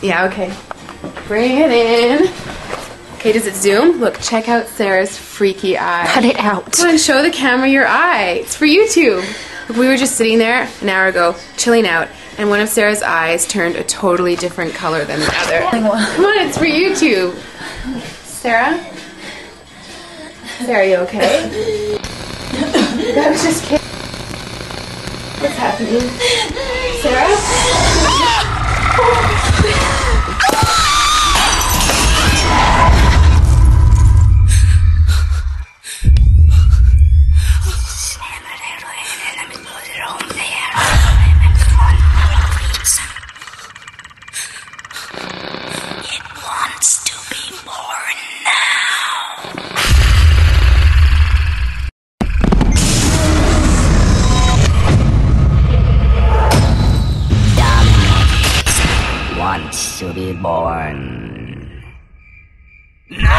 Yeah, okay. Bring it in. Okay, does it zoom? Look, check out Sarah's freaky eye. Cut it out. Come on, show the camera your eye. It's for YouTube. Look, we were just sitting there an hour ago, chilling out, and one of Sarah's eyes turned a totally different color than the other. Come on, it's for YouTube. Sarah? Sarah, are you okay? That was just kidding. What's happening? Sarah? It wants to be born now. Dominic wants to be born. No!